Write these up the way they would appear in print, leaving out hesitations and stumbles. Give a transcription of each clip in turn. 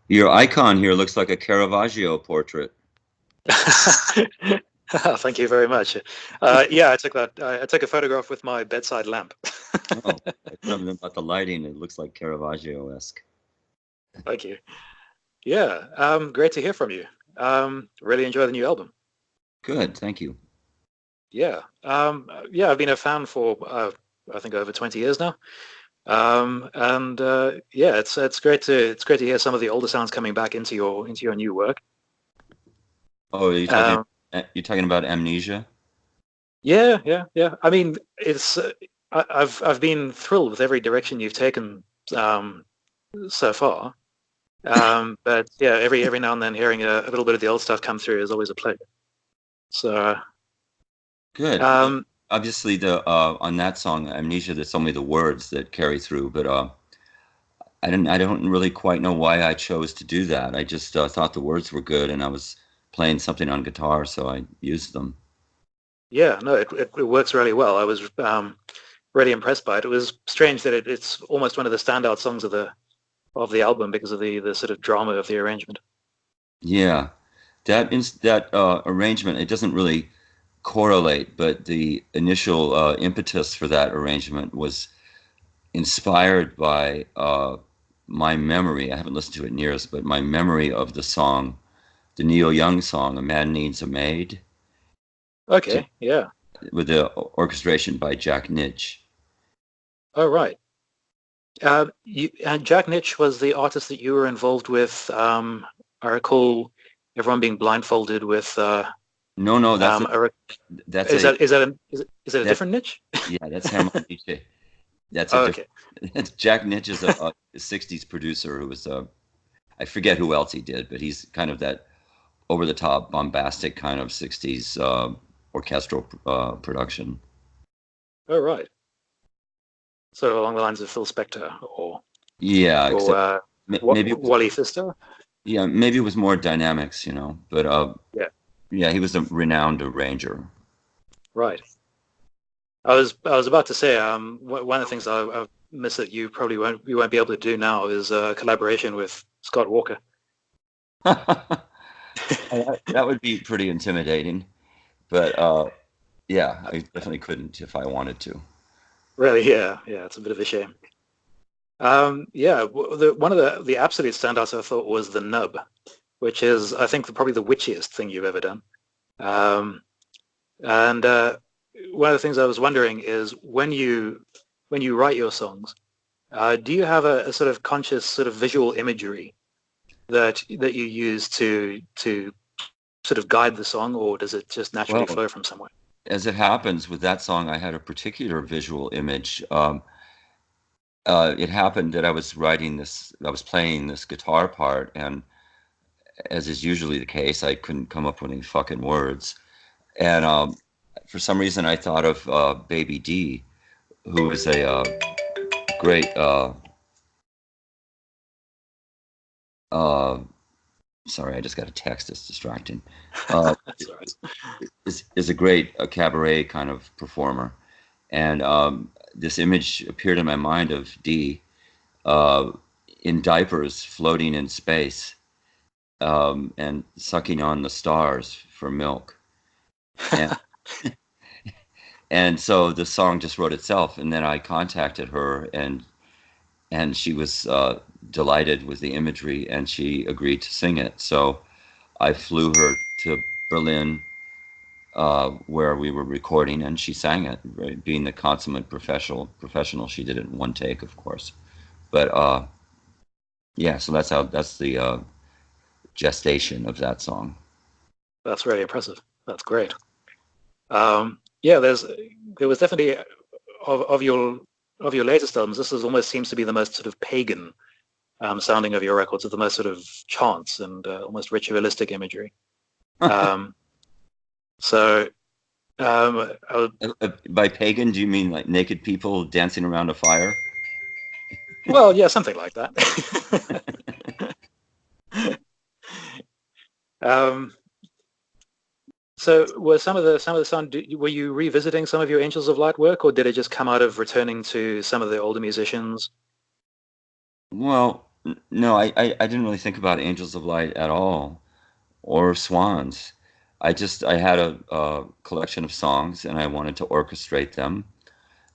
Your icon here looks like a Caravaggio portrait. Thank you very much. Yeah, I took that. I took a photograph with my bedside lamp. Oh, something about the lighting. It looks like Caravaggio-esque. Thank you. Yeah, great to hear from you. Really enjoy the new album. Good, thank you. Yeah, yeah, I've been a fan for I think over 20 years now. And yeah, it's great to hear some of the older sounds coming back into your new work. Oh, Um, you're talking about Amnesia? yeah, yeah, yeah. I mean, it's I've been thrilled with every direction you've taken um, so far. But yeah, every now and then hearing a little bit of the old stuff come through is always a pleasure. So Good. um, Obviously, the on that song, Amnesia, there's only the words that carry through, but I don't really quite know why I chose to do that. I just thought the words were good, and I was playing something on guitar, so I used them. yeah, no, it works really well. I was really impressed by it. It was strange that it's almost one of the standout songs of the album because of the sort of drama of the arrangement. Yeah, that arrangement, it doesn't really correlate, but the initial impetus for that arrangement was inspired by my memory. I haven't listened to it in years, but my memory of the song, the Neil Young song, "A Man Needs a Maid," to, Okay, yeah. with the orchestration by Jack Nitch. Oh, right. And Jack Nitch was the artist that you were involved with. I recall everyone being blindfolded with. No, no, A, that's is a that is that a, is it a that different niche? yeah, that's Harmonica. That's a Oh, different. okay. Jack Nitch is a '60s producer who was I forget who else he did, but he's kind of that over the top, bombastic kind of '60s orchestral production. Oh, right. So along the lines of Phil Spector Yeah, or except maybe it was, Wally Pfister. yeah, maybe it was more dynamics, But Yeah, yeah, he was a renowned arranger. right. I was about to say one of the things I miss that you won't be able to do now is collaboration with Scott Walker. That would be pretty intimidating, but yeah, I definitely couldn't if I wanted to. Really, yeah, yeah, it's a bit of a shame. Yeah, one of the absolute standouts I thought was the nub, which is I think probably the witchiest thing you've ever done. Um, and one of the things I was wondering is when you write your songs, do you have a sort of conscious sort of visual imagery that you use to sort of guide the song, or does it just naturally Well, flow from somewhere? as it happens with that song, I had a particular visual image. It happened that I was playing this guitar part, and as is usually the case, I couldn't come up with any fucking words. And for some reason, I thought of Baby D, who is a great uh, sorry, I just got a text. It's distracting. Uh, That's all right. is a great cabaret kind of performer, and this image appeared in my mind of Dee uh, in diapers, floating in space, and sucking on the stars for milk, and and so the song just wrote itself. And then I contacted her, and she was delighted with the imagery, and she agreed to sing it. So I flew her to Berlin, where we were recording, and she sang it. Right? Being the consummate professional, she did it in one take, of course. But yeah, so that's the gestation of that song. That's really impressive. That's great. Yeah, there was definitely of your latest albums. This is almost seems to be the most sort of pagan sounding of your records, of the most sort of chants and almost ritualistic imagery. Um, so, By pagan, do you mean like naked people dancing around a fire? well, yeah, something like that. um, so, were some of the sound? Were you revisiting some of your Angels of Light work, or did it just come out of returning to some of the older musicians? Well, No, I didn't really think about Angels of Light at all or Swans. I had a collection of songs and I wanted to orchestrate them.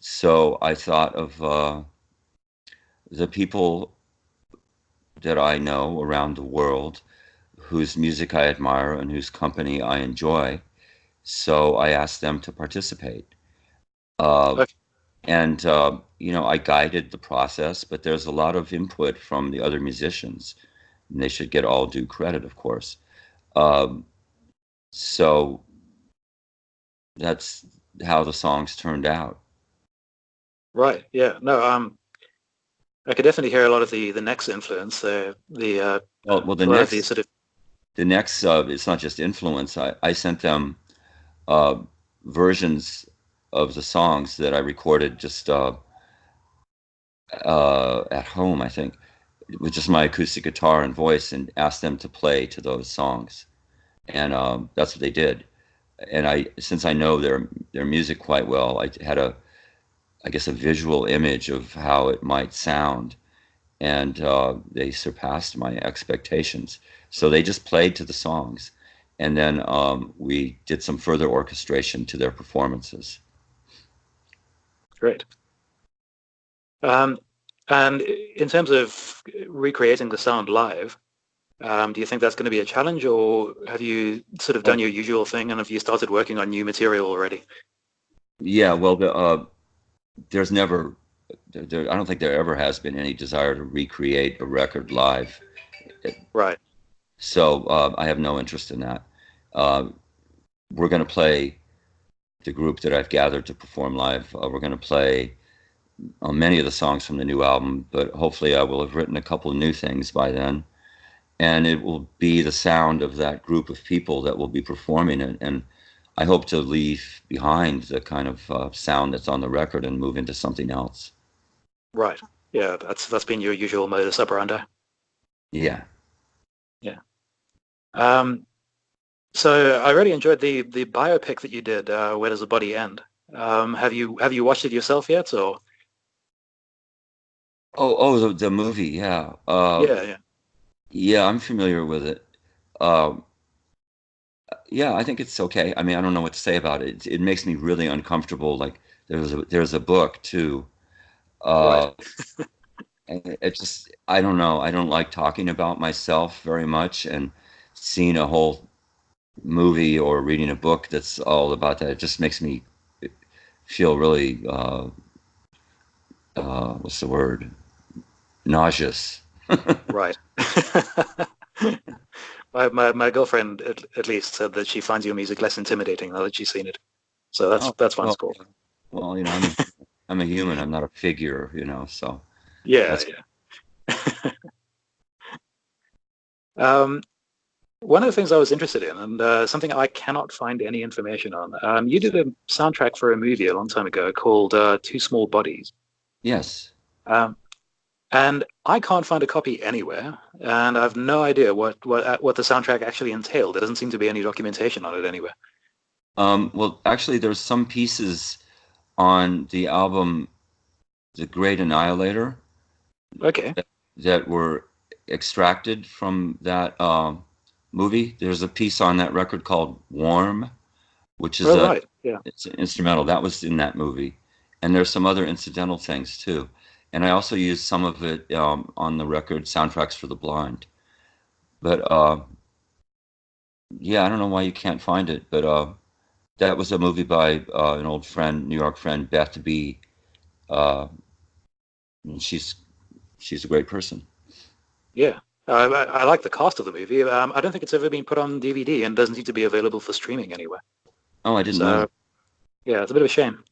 So I thought of the people that I know around the world whose music I admire and whose company I enjoy. So I asked them to participate. Uh, Okay. and, I guided the process, but there's a lot of input from the other musicians, and they should get all due credit, of course. Um, so that's how the songs turned out. Right. Yeah. No. I could definitely hear a lot of the next influence. Well, A lot of the sort of the next, it's not just influence. I sent them uh, versions of the songs that I recorded just at home, I think, with just my acoustic guitar and voice, and asked them to play to those songs, and that's what they did. And since I know their music quite well, I had I guess, a visual image of how it might sound, and they surpassed my expectations. So they just played to the songs, and then we did some further orchestration to their performances. great. Um, and in terms of recreating the sound live, do you think that's going to be a challenge, or have you sort of done Well, your usual thing and have you started working on new material already? yeah, well, there's never, I don't think there ever has been any desire to recreate a record live. Right. So I have no interest in that. Uh, we're going to play the group that I've gathered to perform live. We're going to play many of the songs from the new album, but hopefully I will have written a couple of new things by then. And it will be the sound of that group of people that will be performing it. And I hope to leave behind the kind of sound that's on the record and move into something else. Right. Yeah, that's been your usual modus operandi. Yeah. Yeah. Um, so I really enjoyed the biopic that you did. Where does the body end? Have you watched it yourself yet? Or The movie. Yeah. yeah, yeah, Yeah, I'm familiar with it. Uh, yeah, I think it's okay. I mean, I don't know what to say about it. It makes me really uncomfortable. Like there's a book too. right, Uh, and it just, I don't know. I don't like talking about myself very much, and seeing a whole movie or reading a book that's all about that, it just makes me feel really, what's the word? Nauseous. right. My girlfriend at least said that she finds your music less intimidating now that she's seen it. So Oh, that's fun well, score. well, I'm a human. I'm not a figure, so Yeah, that's, yeah. Um, One of the things I was interested in, and something I cannot find any information on, you did a soundtrack for a movie a long time ago called Two Small Bodies. yes. Um, and I can't find a copy anywhere, and I've no idea what the soundtrack actually entailed. There doesn't seem to be any documentation on it anywhere. Well, actually, there's some pieces on the album The Great Annihilator Okay. that were extracted from that movie. There's a piece on that record called Warm, which is Oh, right. Yeah. it's an instrumental that was in that movie, and there's some other incidental things too. And I also used some of it on the record Soundtracks for the Blind. But yeah, I don't know why you can't find it, but that was a movie by an old friend, New York friend, Beth B. Uh, and she's a great person. Yeah. I like the cast of the movie. I don't think it's ever been put on DVD and doesn't seem to be available for streaming anywhere. Oh, I didn't know So that. yeah, it's a bit of a shame.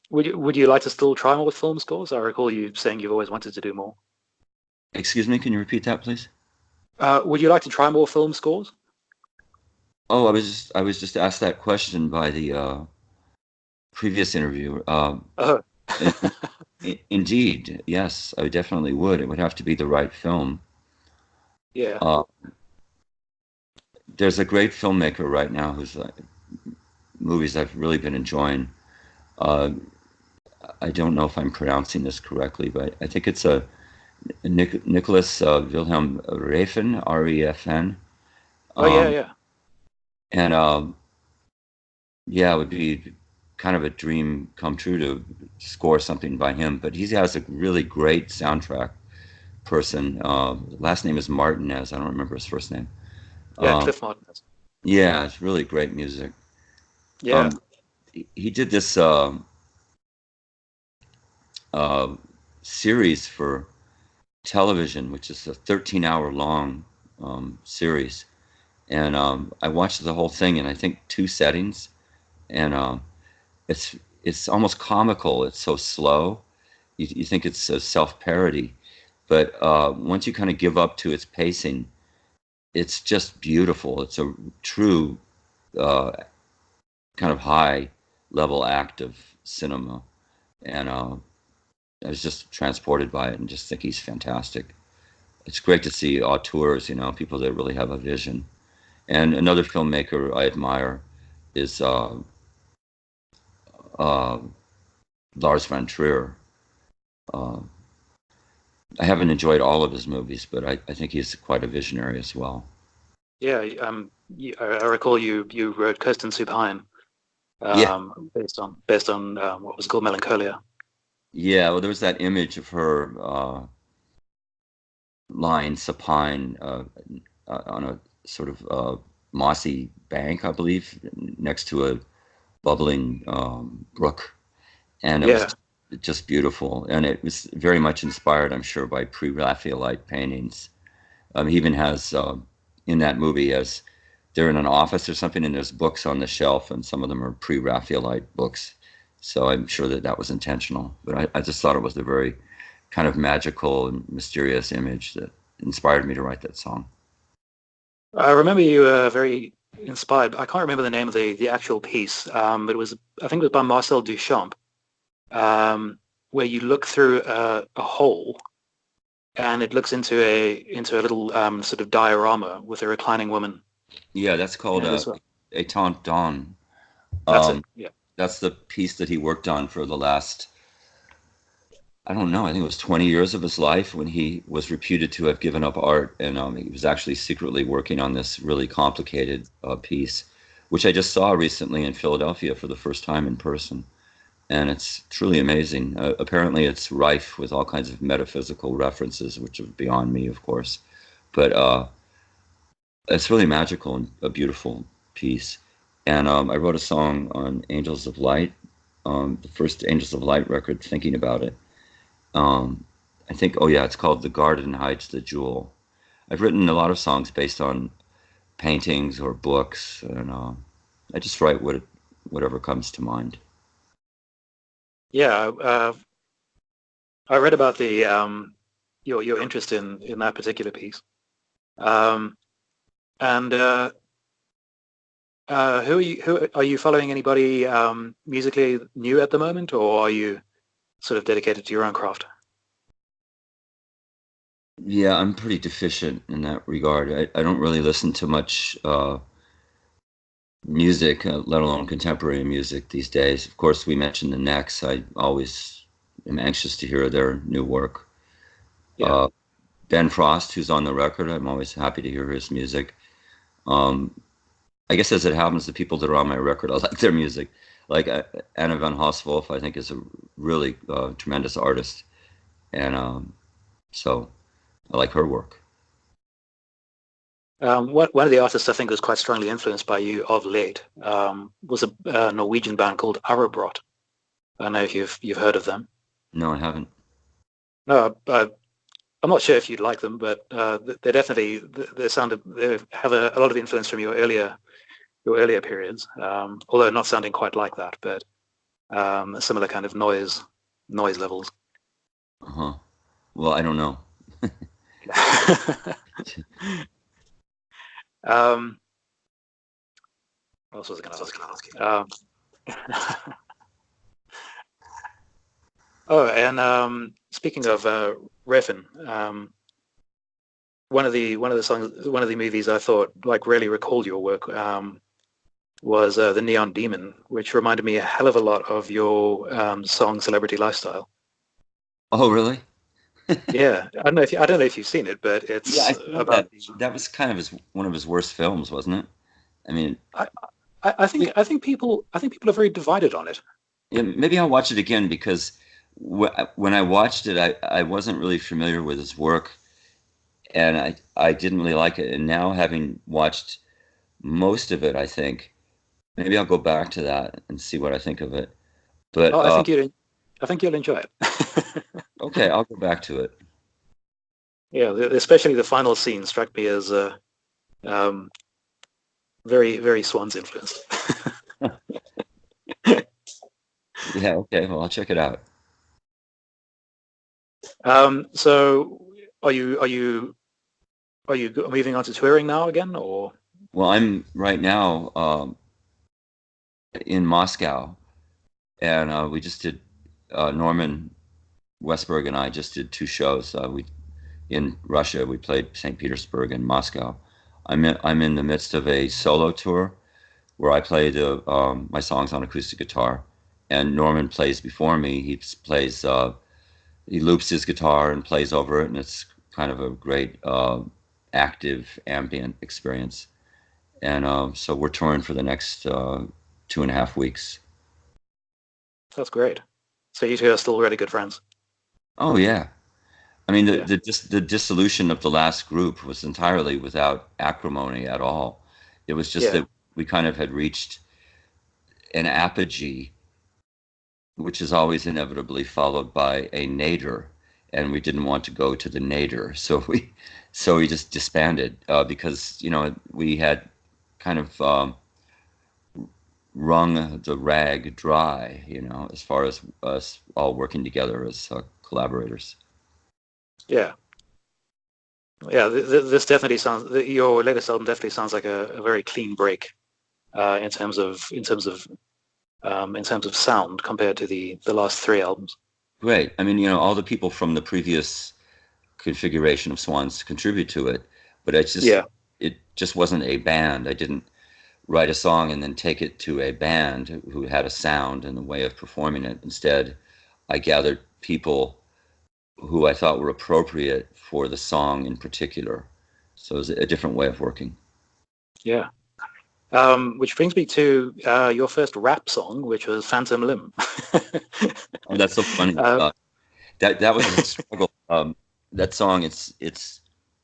Would you like to still try more with film scores? I recall you saying you've always wanted to do more. Excuse me, can you repeat that, please? Would you like to try more film scores? Oh, I was just asked that question by the previous interviewer. Oh, Indeed, yes, I definitely would. It would have to be the right film. yeah. Uh, there's a great filmmaker right now whose movies I've really been enjoying. Uh, I don't know if I'm pronouncing this correctly, but I think it's Nicholas Wilhelm Refn, R-E-F-N. Oh yeah, Um, yeah, and yeah, it would be kind of a dream come true to score something by him. But he has a really great soundtrack person. Last name is Martinez. I don't remember his first name. yeah. Um, Cliff Martinez. yeah, it's really great music. Yeah. Um, he did this uh, series for television, which is a 13-hour long series. And I watched the whole thing in I think two settings, and it's it's almost comical. It's so slow. You think it's a self-parody, but once you kind of give up to its pacing, it's just beautiful. It's a true uh, kind of high level act of cinema, and I was just transported by it and just think he's fantastic. It's great to see auteurs, people that really have a vision. And another filmmaker I admire is uh, Lars von Trier. Uh, I haven't enjoyed all of his movies, but I think he's quite a visionary as well. Yeah. I recall you wrote Kirsten Supine, Yeah, based on what was called Melancholia. yeah. Well, there was that image of her lying supine on a sort of mossy bank, I believe, next to a bubbling brook, and it was Yeah. just beautiful. And it was very much inspired, I'm sure, by pre-Raphaelite paintings. He even has in that movie as they're in an office or something, and there's books on the shelf, and some of them are pre-Raphaelite books. So I'm sure that that was intentional. But I just thought it was a very kind of magical and mysterious image that inspired me to write that song. I remember you very inspired. I can't remember the name of the actual piece, but it was, I think it was by Marcel Duchamp, where you look through a hole and it looks into a little sort of diorama with a reclining woman Yeah, that's in called it as well. Étant Dawn. That's it. Um, Yeah. that's the piece that he worked on for the last, I don't know, I think it was 20 years of his life when he was reputed to have given up art. And he was actually secretly working on this really complicated piece, which I just saw recently in Philadelphia for the first time in person. And it's truly amazing. Apparently, it's rife with all kinds of metaphysical references, which are beyond me, of course. But it's really magical and a beautiful piece. And I wrote a song on Angels of Light, the first Angels of Light record, thinking about it. Um, I think, oh yeah, it's called The Garden Hides the Jewel. I've written a lot of songs based on paintings or books, and I just write whatever comes to mind. Yeah. I read about the your interest in that particular piece. Um, and who are you following anybody musically new at the moment, or are you sort of dedicated to your own craft? Yeah, I'm pretty deficient in that regard. I don't really listen to much music, let alone contemporary music these days. Of course, we mentioned the Necks. I always am anxious to hear their new work. Yeah. Uh, Ben Frost, who's on the record, I'm always happy to hear his music. Um, I guess as it happens, the people that are on my record, I like their music. Like Anna van Hosswolf, I think is a really tremendous artist, and so I like her work. One of the artists I think was quite strongly influenced by you of late was a Norwegian band called Arabrot. I don't know if you've heard of them. No, I haven't. No, I'm not sure if you'd like them, but they definitely they have a lot of influence from your earlier periods. Although not sounding quite like that, but similar kind of noise levels. Uh-huh. Well, I don't know. um, what else was I going to ask you? Oh, and speaking of Refn, one of the movies I thought like really recalled your work was The Neon Demon, which reminded me a hell of a lot of your song Celebrity Lifestyle. Oh, really? Yeah, I don't know if you've seen it, but Yeah, it's I saw about that. the. That was kind of one of his worst films, wasn't it? I mean, I, I think people are very divided on it. yeah, maybe I'll watch it again because when I watched it, I wasn't really familiar with his work, and I didn't really like it. And now, having watched most of it, I think maybe I'll go back to that and see what I think of it. But Oh, I think you'll enjoy it. okay, I'll go back to it. Yeah, especially the final scene struck me as um, very Swans influenced. Yeah, okay, well, I'll check it out. So, are you moving on to touring now again, or? Well, I'm right now in Moscow, and we just did Norman Westberg and I just did two shows. We in Russia. We played St. Petersburg and Moscow. I'm in the midst of a solo tour where I play my songs on acoustic guitar, and Norman plays before me. He loops his guitar and plays over it, and it's kind of a great active ambient experience. And so we're touring for the next 2.5 weeks. That's great. So you two are still really good friends. Oh yeah. I mean, Yeah, the dissolution of the last group was entirely without acrimony at all. It was just yeah, that we kind of had reached an apogee, which is always inevitably followed by a nadir, and we didn't want to go to the nadir, so we just disbanded because we had kind of wrung the rag dry, as far as us all working together as collaborators. yeah, yeah. This definitely sounds. Your latest album definitely sounds like a very clean break in terms of sound compared to the last three albums. Great. I mean, all the people from the previous configuration of Swans contribute to it, but Yeah, it just wasn't a band. I didn't write a song and then take it to a band who had a sound and a way of performing it. Instead, I gathered people who I thought were appropriate for the song in particular. So it was a different way of working. yeah. Which brings me to your first rap song, which was "Phantom Limb." Oh, that's so funny. uh, That was a struggle. That song, it's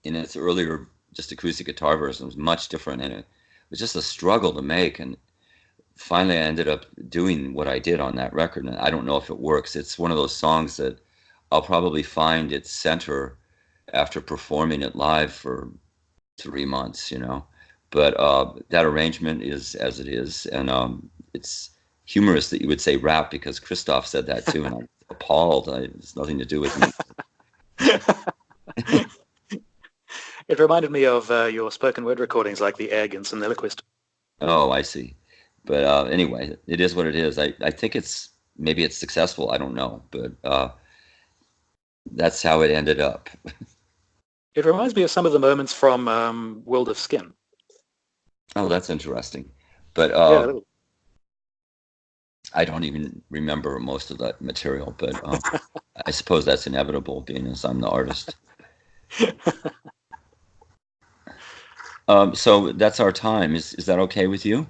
in its earlier just acoustic guitar version, was much different, and it was just a struggle to make. And finally, I ended up doing what I did on that record, and I don't know if it works. It's one of those songs that I'll probably find its center after performing it live for 3 months, But that arrangement is as it is, and it's humorous that you would say rap because Christoph said that too, and I'm appalled. It's nothing to do with me. it reminded me of your spoken word recordings, like "The Egg" and "Soliloquist." Oh, I see. But anyway, it is what it is. I think maybe it's successful. I don't know, but that's how it ended up. It reminds me of some of the moments from "World of Skin." Oh, that's interesting. But Yeah, a little. I don't even remember most of that material. But I suppose that's inevitable, being as I'm the artist. So that's our time. Is that okay with you?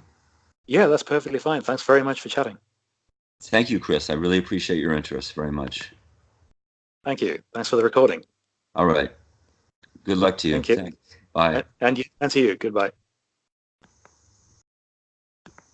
Yeah, that's perfectly fine. Thanks very much for chatting. Thank you, Chris. I really appreciate your interest very much. Thank you. Thanks for the recording. All right. Good luck to you. Thank you. Thanks. Bye. And to you. Goodbye.